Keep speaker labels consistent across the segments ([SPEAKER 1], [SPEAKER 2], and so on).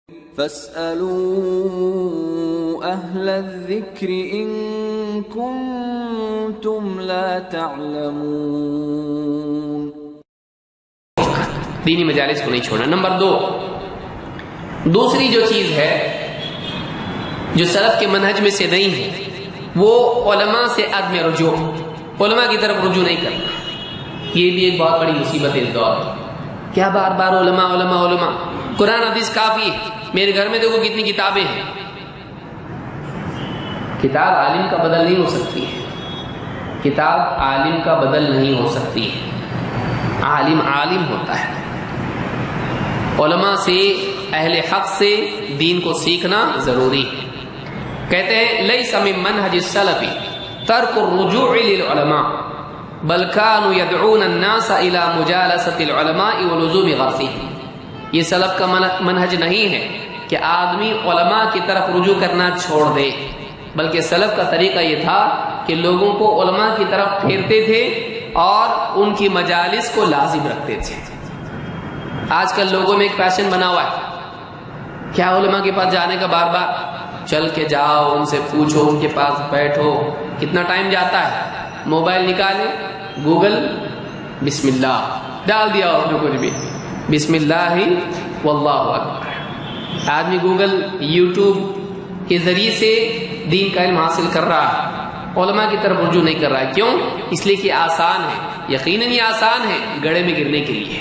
[SPEAKER 1] فاسألوا أهل الذكر إن كنتم لا تعلمون.
[SPEAKER 2] دینی مجالس کو نہیں چھوڑنا. نمبر 2، دوسری جو چیز ہے جو سلف کے منہج میں سے نہیں ہے وہ علماء سے عدم رجوع، علماء کی طرف رجوع نہیں کرنا. یہ بھی ایک بہت بڑی مصیبت ہے اس دور میں. کیا بار بار علماء علماء علماء؟ قرآن حدیث کافی ہے. میرے گھر میں دیکھو کتنی کتابیں ہیں. کتاب عالم کا بدل نہیں ہو سکتی ہے، کتاب عالم کا بدل نہیں ہو سکتی ہے. عالم عالم ہوتا ہے. علماء سے، اہل حق سے دین کو سیکھنا ضروری ہے. کہتے ہیں لیس من منہج السلف ترک الرجوع للعلماء بل كانوا يدعون الناس الى مجالسة العلماء ولزوم غرفهم. یہ سلف کا منہج نہیں ہے کہ آدمی علماء کی طرف رجوع کرنا چھوڑ دے، بلکہ سلف کا طریقہ یہ تھا کہ لوگوں کو علماء کی طرف پھیرتے تھے اور ان کی مجالس کو لازم رکھتے تھے. آج کل لوگوں میں ایک فیشن بنا ہوا ہے، کیا علماء کے پاس جانے کا بار بار؟ چل کے جاؤ، ان سے پوچھو، ان کے پاس بیٹھو. کتنا ٹائم جاتا ہے؟ موبائل نکالے، گوگل، بسم اللہ ڈال دیا، اور جو کچھ بھی بسم اللہ واللہ اکبر. آدمی گوگل یوٹیوب کے ذریعے سے دین کا علم حاصل کر رہا ہے، علماء کی طرف رجوع نہیں کر رہا ہے. کیوں؟ اس لیے کہ آسان ہے. یقیناً یہ آسان ہے گڑھے میں گرنے کے لیے.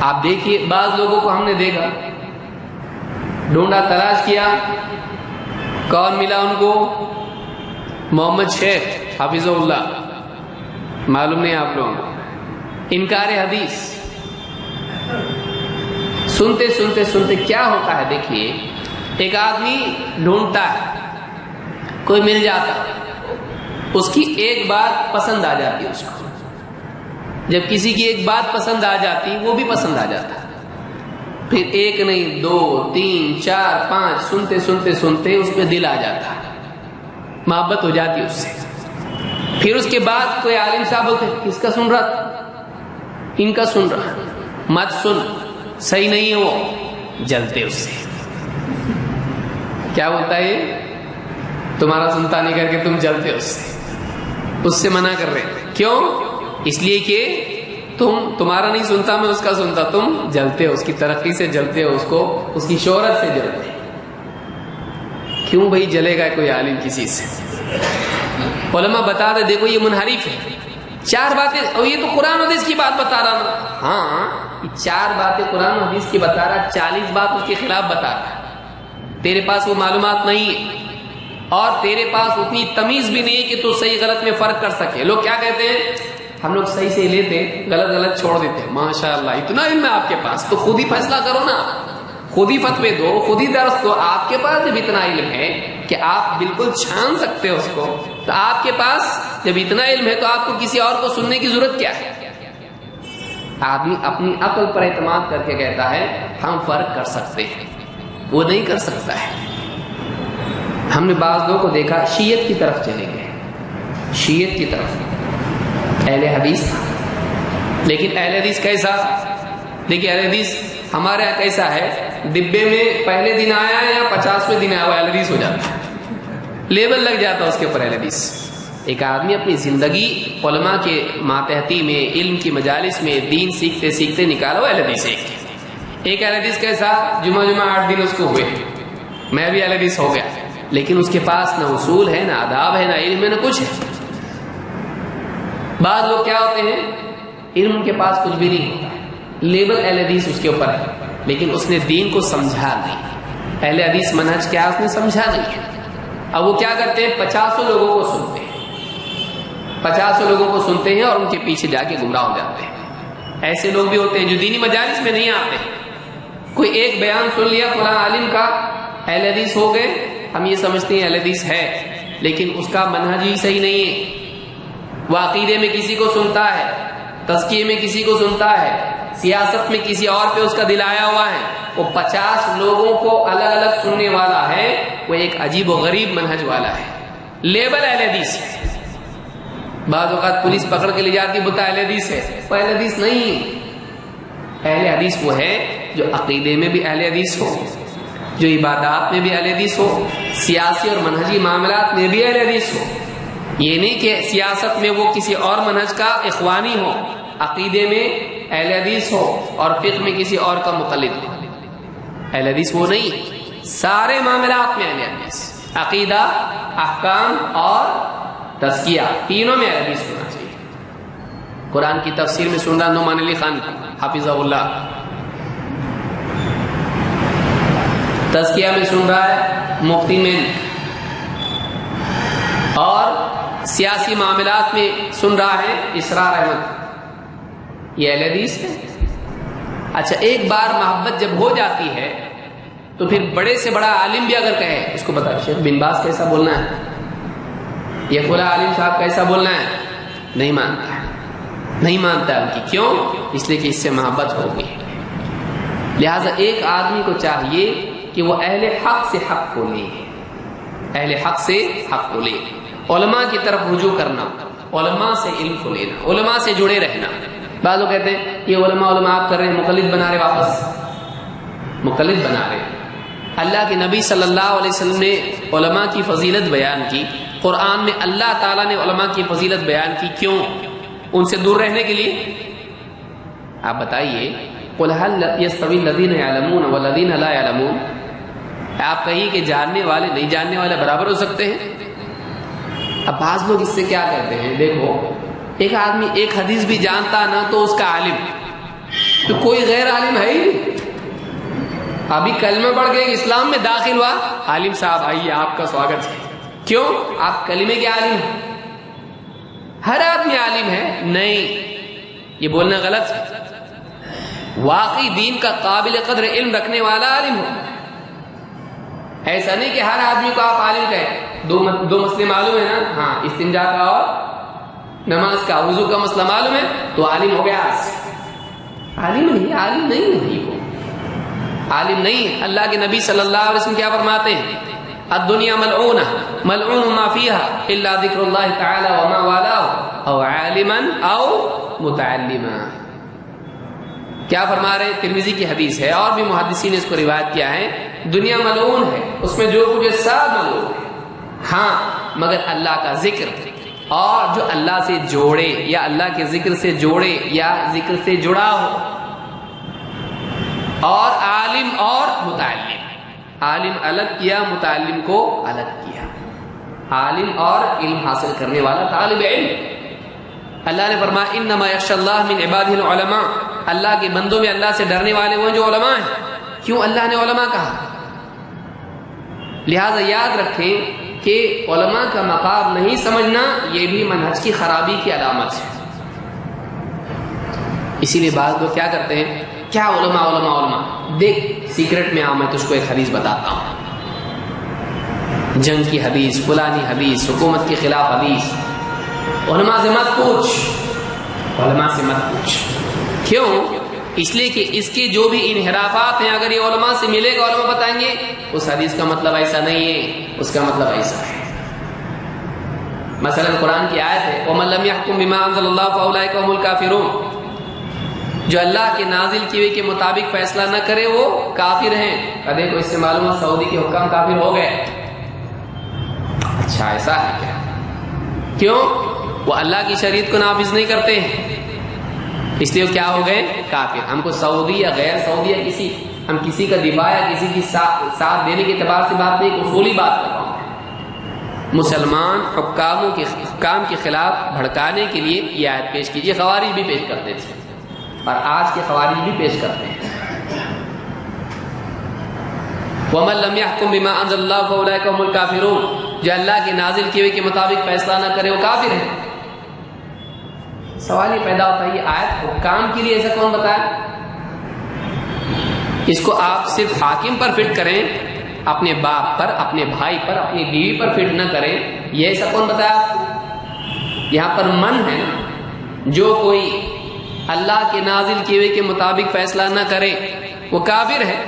[SPEAKER 2] آپ دیکھیے بعض لوگوں کو ہم نے دیکھا، ڈھونڈا تلاش کیا، کون ملا ان کو؟ محمد شیخ حافظ اللہ. معلوم نہیں آپ لوگوں کو؟ انکار حدیث. سنتے سنتے سنتے کیا ہوتا ہے؟ دیکھیے ایک آدمی ڈھونڈتا ہے، کوئی مل جاتا، اس کی ایک بات پسند آ جاتی ہے اس کو. جب کسی کی ایک بات پسند آ جاتی وہ بھی پسند آ جاتا. پھر ایک نہیں، 2 3 4 5 سنتے سنتے سنتے اس پہ دل آ جاتا، محبت ہو جاتی اس سے. پھر اس کے بعد کوئی عالم صاحب ہوتے، کس کا سن رہا؟ ان کا سن رہا. مت سن، صحیح نہیں ہے وہ. جلتے اس سے. کیا بولتا ہے؟ تمہارا سنتا نہیں کر کے تم جلتے اس سے منع کر رہے. کیوں؟ اس لیے کہ تمہارا نہیں سنتا، میں اس کا سنتا. تم جلتے ہو، اس کی ترقی سے جلتے ہو، اس کی شہرت سے جلتے. کیوں بھائی جلے گا کوئی عالم کسی سے؟ علماء بتا دے دیکھو یہ منحرف ہے. 4 باتیں، اور یہ تو قرآن و حدیث کی بات بتا رہا ہوں. ہاں 4 باتیں قرآن و حدیث کی بتا رہا، 40 بات اس کے خلاف بتا رہا. تیرے پاس وہ معلومات نہیں ہے اور تیرے پاس اتنی تمیز بھی نہیں ہے کہ تو صحیح غلط میں فرق کر سکے. لوگ کیا کہتے ہیں؟ ہم لوگ صحیح سے لیتے، غلط غلط چھوڑ دیتے. ماشاءاللہ اتنا علم ہے آپ کے پاس تو خود ہی فیصلہ کرو نا، خود ہی فتوے دو، خود ہی درس دو. آپ کے پاس جب اتنا علم ہے کہ آپ بالکل چھان سکتے ہو اس کو، تو آپ کے پاس جب اتنا علم ہے تو آپ کو کسی اور کو سننے کی ضرورت کیا ہے؟ آدمی اپنی عقل پر اعتماد کر کے کہتا ہے ہم فرق کر سکتے ہیں، وہ نہیں کر سکتا ہے. ہم نے بعض لوگوں کو دیکھا شیعت کی طرف چلے گئے، شیعت کی طرف. اہل حدیث تھا، لیکن اہل حدیث کیسا؟ دیکھیے اہل حدیث ہمارے یہاں کیسا ہے؟ ڈبے میں پہلے دن آیا یا 50ویں دن آیا وہ اہل حدیث ہو جاتا ہے، لیبل لگ جاتا اس کے اوپر اہل حدیث. ایک آدمی اپنی زندگی علماء کے ماتحتی میں، علم کی مجالس میں دین سیکھتے سیکھتے نکالا وہ اہل حدیث. ایک اہل حدیث کیسا؟ جمعہ 8 دن اس کو ہوئے، میں بھی اہل حدیث ہو گیا، لیکن اس کے پاس نہ اصول ہے، نہ آداب ہے، نہ علم ہے، نہ کچھ ہے. بعض لوگ کیا ہوتے ہیں؟ علم ان کے پاس کچھ بھی نہیں ہوتا، لیبل اہل حدیث اس کے اوپر ہے، لیکن اس نے دین کو سمجھا نہیں. اہل حدیث منہج کیا اس نے سمجھا نہیں ہے. اب وہ کیا کرتے ہیں؟ 50 لوگوں کو سنتے ہیں، 50 لوگوں کو سنتے ہیں اور ان کے پیچھے جا کے گمراہ ہو جاتے ہیں. ایسے لوگ بھی ہوتے ہیں جو دینی مجالس میں نہیں آتے. کوئی ایک بیان سن لیا فلاں عالم کا، اہل حدیث ہو گئے، ہم یہ سمجھتے ہیں اہل حدیث ہے، لیکن اس کا منہج ہی صحیح نہیں ہے. وہ عقیدے میں کسی کو سنتا ہے، تزکیے میں کسی کو سنتا ہے، سیاست میں کسی اور پہ اس کا دل آیا ہوا ہے. وہ 50 لوگوں کو الگ الگ سننے والا ہے، وہ ایک عجیب و غریب منہج والا ہے. لیبل اہل حدیث ہے. بعض اوقات پولیس پکڑ کے لے جاتی بتا اہل حدیث ہے، وہ اہل حدیث نہیں. اہل حدیث وہ ہے جو عقیدے میں بھی اہل حدیث ہو، جو عبادات میں بھی اہل حدیث ہو، سیاسی اور منہجی معاملات میں بھی اہل حدیث ہو. یہ نہیں کہ سیاست میں وہ کسی اور منہج کا اخوانی ہو، عقیدے میں اہل حدیث ہو اور فقہ میں کسی اور کا مقلد ہو. اہل حدیث وہ نہیں، سارے معاملات میں اہل حدیث، عقیدہ، احکام اور تزکیہ، تینوں میں اہل حدیث ہونا چاہیے. قرآن کی تفسیر میں سن رہا نعمان علی خان حافظہ اللہ، تزکیہ میں سن رہا ہے مفتی مین، اور سیاسی معاملات میں سن رہا ہے اسرار احمد. یہ اہل حدیث ہے. اچھا، ایک بار محبت جب ہو جاتی ہے تو پھر بڑے سے بڑا عالم بھی اگر کہے، اس کو بتا شیخ بن باز کیسا بولنا ہے، یہ فلاں عالم صاحب کیسا بولنا ہے، نہیں مانتا ہے، نہیں مانتا ان کی. کیوں؟ اس لیے کہ اس سے محبت ہوگی. لہذا ایک آدمی کو چاہیے کہ وہ اہل حق سے حق کو لے، اہل حق سے حق کو لے، علماء کی طرف رجوع کرنا، علماء سے علم کو لینا، علماء سے جڑے رہنا. بعض لوگ کہتے ہیں یہ علماء آپ کر رہے ہیں، مقلد بنا رہے، واپس مقلد بنا رہے. اللہ کے نبی صلی اللہ علیہ وسلم نے علماء کی فضیلت بیان کی، قرآن میں اللہ تعالیٰ نے علماء کی فضیلت بیان کی. کیوں؟ ان سے دور رہنے کے لیے. آپ بتائیے، قل هل يستوي الذين يعلمون والذين لا يعلمون، آپ کہیے کہ جاننے والے نہیں جاننے والے برابر ہو سکتے ہیں؟ اب بعض لوگ اس سے کیا کہتے ہیں، دیکھو ایک آدمی ایک حدیث بھی جانتا نہ تو اس کا عالم، تو کوئی غیر عالم ہے ہی نہیں. ابھی کلمہ پڑھ کے اسلام میں داخل ہوا، عالم صاحب آئیے آپ کا سواگت ہے. کیوں؟ آپ کلمے کے عالم ہیں. ہر آدمی عالم ہے؟ نہیں، یہ بولنا غلط ہے. واقعی دین کا قابل قدر علم رکھنے والا عالم ہو. ایسا نہیں کہ ہر آدمی کو آپ عالم کہیں. دو مسئلے معلوم ہے نا، ہاں، استنجا کا اور نماز کا، وضو کا مسئلہ معلوم ہے تو عالم ہو گیا. عالم نہیں، عالم نہیں ہے، وہ عالم نہیں ہے. اللہ کے نبی صلی اللہ علیہ وسلم کیا فرماتے ہیں، الدنیا ملعونہ ملعون ما فیہا الا ذکر اللہ تعالی وما والاہ او عالما او متعلما. کیا فرما رہے ہیں؟ ترمذی کی حدیث ہے، اور بھی محدثین نے اس کو روایت کیا ہے. دنیا ملعون ہے، اس میں جو کچھ ہے سب ملعون ہے، ہاں مگر اللہ کا ذکر، اور جو اللہ سے جوڑے یا اللہ کے ذکر سے جوڑے یا ذکر سے جڑا ہو، اور عالم اور متعلم. عالم الگ کیا، متعلم کو الگ کیا. عالم اور علم حاصل کرنے والا طالب علم. اللہ نے فرمایا انما یخشی اللہ من عبادہ العلماء، اللہ کے بندوں میں اللہ سے ڈرنے والے وہ جو علماء ہیں. کیوں اللہ نے علماء کہا؟ لہذا یاد رکھیں کہ علماء کا مقام نہیں سمجھنا یہ بھی منہج کی خرابی کی علامت ہے. اسی لیے بعض لوگ کیا کرتے ہیں، کیا علماء علماء علماء. دیکھ سیکرٹ میں میں تجھ کو ایک حدیث بتاتا ہوں، جنگ کی حدیث، فلانی حدیث، حکومت کے خلاف حدیث. علماء سے مت پوچھ، علماء سے مت پوچھ. کیوں؟ اس لیے کہ اس کے جو بھی انحرافات ہیں اگر یہ علماء سے ملے گا، علماء بتائیں گے اس حدیث کا مطلب ایسا نہیں ہے، اس کا مطلب ایسا ہے. مثلا قرآن کی آیت ہے وَمَن لَّمْ يَحْكُم بِمَا أَنزَلَ اللَّهُ فَأُولَٰئِكَ هُمُ الْكَافِرُونَ، جو اللہ کے نازل کیے ہوئے کے مطابق فیصلہ نہ کرے وہ کافر ہیں. دیکھو اس سے معلوم ہے سعودی کے حکام کافر ہو گئے. اچھا ایسا ہے کیا؟ کیوں؟ وہ اللہ کی شریعت کو نافذ نہیں کرتے ہیں، اس لیے وہ کیا ہو گئے؟ کافر. ہم کو سعودی یا غیر سعودی یا ہم کسی کا دفاع یا کسی کی ساتھ دینے کے اعتبار سے بات نہیں، اصولی بات کر رہا ہوں. مسلمان حکام کے خلاف بھڑکانے کے لیے یہ آیت پیش کیجیے. خوارج بھی پیش کرتے تھے اور آج کے خوارج بھی پیش کرتے ہیں. وَمَن لَّمْ يَحْكُم بِمَا أَنزَلَ اللَّهُ فَأُولَٰئِكَ هُمُ الْكَافِرُونَ، جو اللہ کے نازل کیے ہوئے کے مطابق فیصلہ نہ کرے وہ کافر ہے. سوال یہ پیدا ہوتا ہے یہ آیت حکام کے لیے ایسا کون بتایا؟ اس کو آپ صرف حاکم پر فٹ کریں، اپنے باپ پر، اپنے بھائی پر، اپنی بیوی پر فٹ نہ کریں. یہ ایسا کون بتایا؟ یہاں پر من ہے، جو کوئی اللہ کے نازل کیے ہوئے کے مطابق فیصلہ نہ کرے وہ کافر ہے.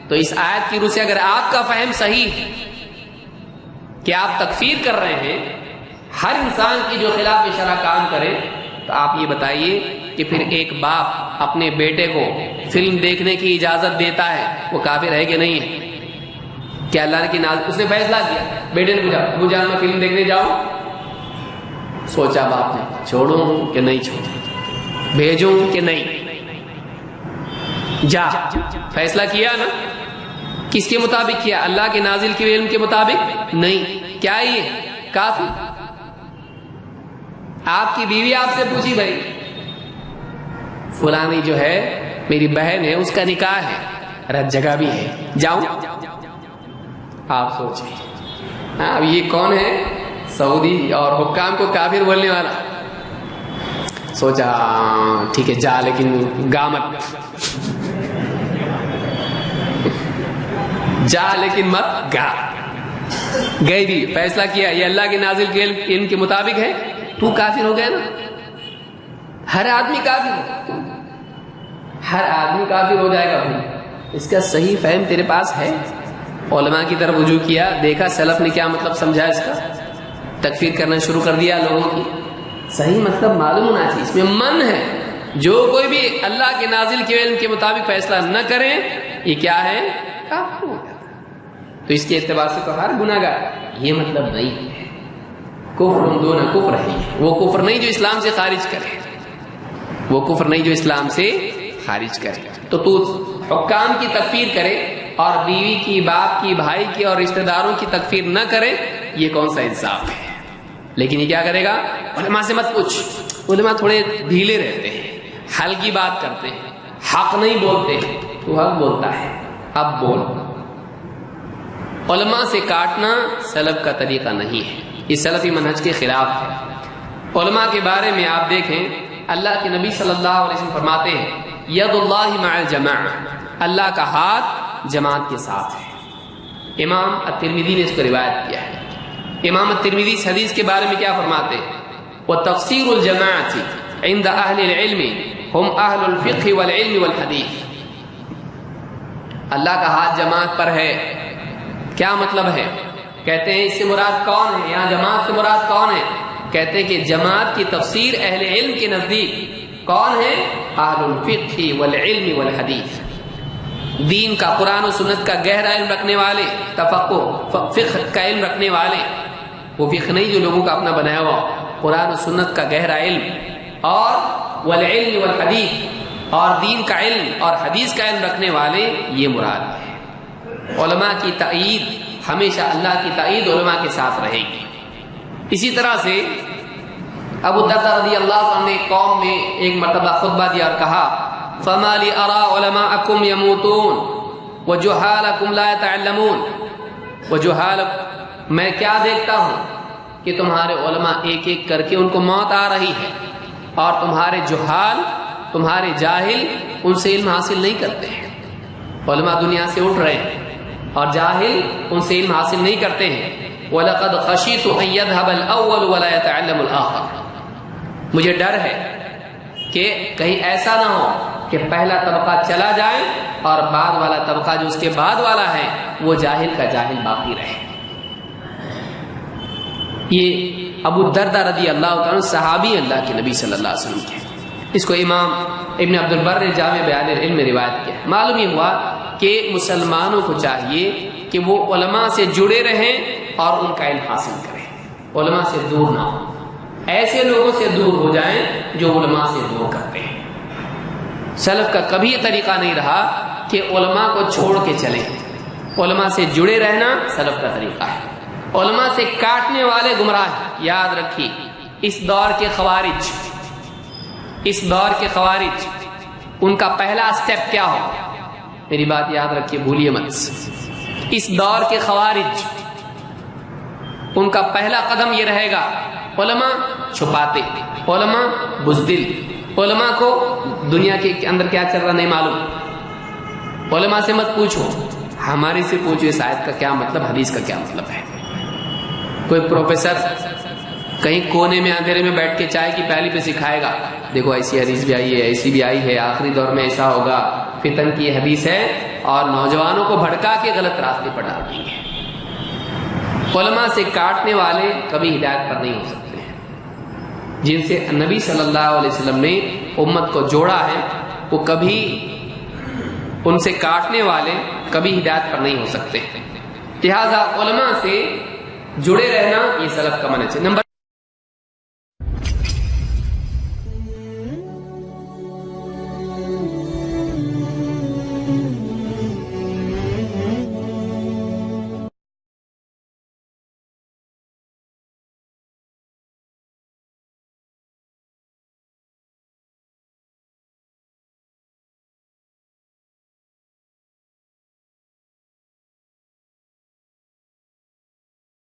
[SPEAKER 2] تو اس آیت کی روح سے اگر آپ کا فہم صحیح ہے کہ آپ تکفیر کر رہے ہیں ہر انسان کی جو خلاف شرع کام کرے، تو آپ یہ بتائیے کہ پھر ایک باپ اپنے بیٹے کو فلم دیکھنے کی اجازت دیتا ہے، وہ کافر ہے کہ نہیں ہے؟ کیا اللہ کی اس نے فیصلہ کیا، بیٹے نے پوچھا ابو جان میں فلم دیکھنے جاؤں، سوچا باپ نے چھوڑوں کہ نہیں چھوڑوں، بھیجوں کہ نہیں، جا، فیصلہ کیا نا، کس کے مطابق کیا؟ اللہ کے نازل کے علم کے مطابق نہیں، کیا یہ کافی؟ آپ کی بیوی آپ سے پوچھی بھائی فلانی جو ہے میری بہن ہے، اس کا نکاح ہے، رات جگہ بھی ہے، جاؤں؟ آپ سوچیں اب یہ کون ہے؟ سعودی اور حکام کو کافر بولنے والا۔ سوچا ٹھیک ہے جا، لیکن گا مت، جا لیکن مت گا۔ گئی بھی، فیصلہ کیا یہ اللہ کے نازل کے علم کے مطابق ہے، تو کافر ہو گیا نا۔ ہر آدمی کافر ہو، ہر آدمی کافر ہو جائے گا۔ اس کا صحیح فہم تیرے پاس ہے؟ علماء کی طرف رجوع کیا، دیکھا سلف نے کیا مطلب سمجھا اس کا، تکفیر کرنا شروع کر دیا لوگوں کی؟ صحیح مطلب معلوم ہونا چاہیے، اس میں من ہے۔ جو کوئی بھی اللہ کے نازل کے علم کے مطابق فیصلہ نہ کرے یہ کیا ہے؟ کافر ہو جاتا۔ تو اس کے اعتبار سے تو ہر گناہ گار، یہ مطلب نہیں ہے کفر دون کفر ہے، وہ کفر نہیں جو اسلام سے خارج کرے، وہ کفر نہیں جو اسلام سے خارج کرے۔ تو حکام کی تکفیر کرے اور بیوی کی، باپ کی، بھائی کی اور رشتہ داروں کی تکفیر نہ کرے، یہ کون سا انصاف ہے؟ لیکن یہ کیا کرے گا؟ علماء سے مت پوچھ، علماء تھوڑے ڈھیلے رہتے ہیں، حل کی بات کرتے ہیں، حق نہیں بولتے، تو حق بولتا ہے، اب بول۔ علماء سے کاٹنا سلف کا طریقہ نہیں ہے، یہ سلفی منہج کے خلاف ہے۔ علماء کے بارے میں آپ دیکھیں، اللہ کے نبی صلی اللہ علیہ وسلم فرماتے ہیں ید اللہ مع الجماع، اللہ کا ہاتھ جماعت کے ساتھ ہے۔ امام الترمذی نے اس کو روایت کیا ہے۔ امام الترمذی اس حدیث کے بارے میں کیا فرماتے ہیں؟ وتفسیر الجماعۃ عند اہل العلم هم اہل الفقہ والعلم والحدیث، اللہ کا ہاتھ جماعت پر ہے، کیا مطلب ہے؟ کہتے ہیں اس سے مراد کون ہے؟ یہاں جماعت سے مراد کون ہے؟ کہتے ہیں کہ جماعت کی تفسیر اہل علم کے نزدیک کون ہے؟ اہل الفقہ والعلم والحدیث، دین کا، قرآن و سنت کا گہرا علم رکھنے والے، تفقہ فقہ کا علم رکھنے والے، وہ فقہ نہیں جو لوگوں کا اپنا بنایا ہوا، قرآن و سنت کا گہرا علم، اور والعلم والحدیث، اور دین کا علم اور حدیث کا علم رکھنے والے، یہ مراد ہے۔ علماء کی تائید، ہمیشہ اللہ کی تائید علماء کے ساتھ رہے گی۔ اسی طرح سے ابو درداء رضی اللہ عنہ نے قوم میں ایک مرتبہ خطبہ دیا اور کہا فما لی ارى علماءکم یموتون وجہالکم لا يتعلمون، میں کیا دیکھتا ہوں کہ تمہارے علماء ایک ایک کر کے ان کو موت آ رہی ہے، اور تمہارے جہال، تمہارے جاہل ان سے علم حاصل نہیں کرتے ہیں۔ علماء دنیا سے اٹھ رہے ہیں اور جاہل ان سے علم حاصل نہیں کرتے ہیں۔ وَلَقَدْ خَشِيتُ أَن يَذْهَبَ الْأَوَّلُ وَلَا يَتَعَلَّمُ الْآخَرُ، مجھے ڈر ہے کہ کہیں ایسا نہ ہو کہ پہلا طبقہ چلا جائے اور بعد والا طبقہ جو اس کے بعد والا ہے وہ جاہل کا جاہل باقی رہے۔ یہ ابو الدرداء رضی اللہ عنہ صحابی اللہ کے نبی صلی اللہ علیہ وسلم کے، اس کو امام ابن عبد البر نے جامع بیان العلم میں روایت کیا۔ معلوم یہ ہوا کہ مسلمانوں کو چاہیے کہ وہ علماء سے جڑے رہیں اور ان کا علم حاصل کریں، علماء سے دور نہ ہو، ایسے لوگوں سے دور ہو جائیں جو علماء سے دور کرتے ہیں۔ سلف کا کبھی یہ طریقہ نہیں رہا کہ علماء کو چھوڑ کے چلیں، علماء سے جڑے رہنا سلف کا طریقہ ہے۔ علماء سے کاٹنے والے گمراہ، یاد رکھیے اس دور کے خوارج، اس دور کے خوارج ان کا پہلا سٹیپ کیا ہو؟ میری بات یاد رکھیے، بھولیے مت، اس دور کے خوارج ان کا پہلا قدم یہ رہے گا علماء چھپاتے، علماء بزدل، علماء کو دنیا کے اندر کیا چل رہا نہیں معلوم، علماء سے مت پوچھو، ہمارے سے پوچھو اس آیت کا کیا مطلب، حدیث کا کیا مطلب ہے۔ کوئی پروفیسر کہیں کونے میں اندھیرے میں بیٹھ کے چائے کی پیالی پہ سکھائے گا، دیکھو ایسی حدیث بھی آئی ہے، ایسی بھی آئی ہے، آخری دور میں ایسا ہوگا، فتن کی حدیث ہے، اور نوجوانوں کو بھڑکا کے غلط راستے پر ڈال دیں گے۔ علماء سے کاٹنے والے کبھی ہدایت پر نہیں ہو سکتے ہیں۔ جن سے نبی صلی اللہ علیہ وسلم نے امت کو جوڑا ہے، وہ کبھی ان سے کاٹنے والے کبھی ہدایت پر نہیں ہو سکتے. لہذا علماء سے جڑے رہنا یہ سلف کا منہج ہے. نمبر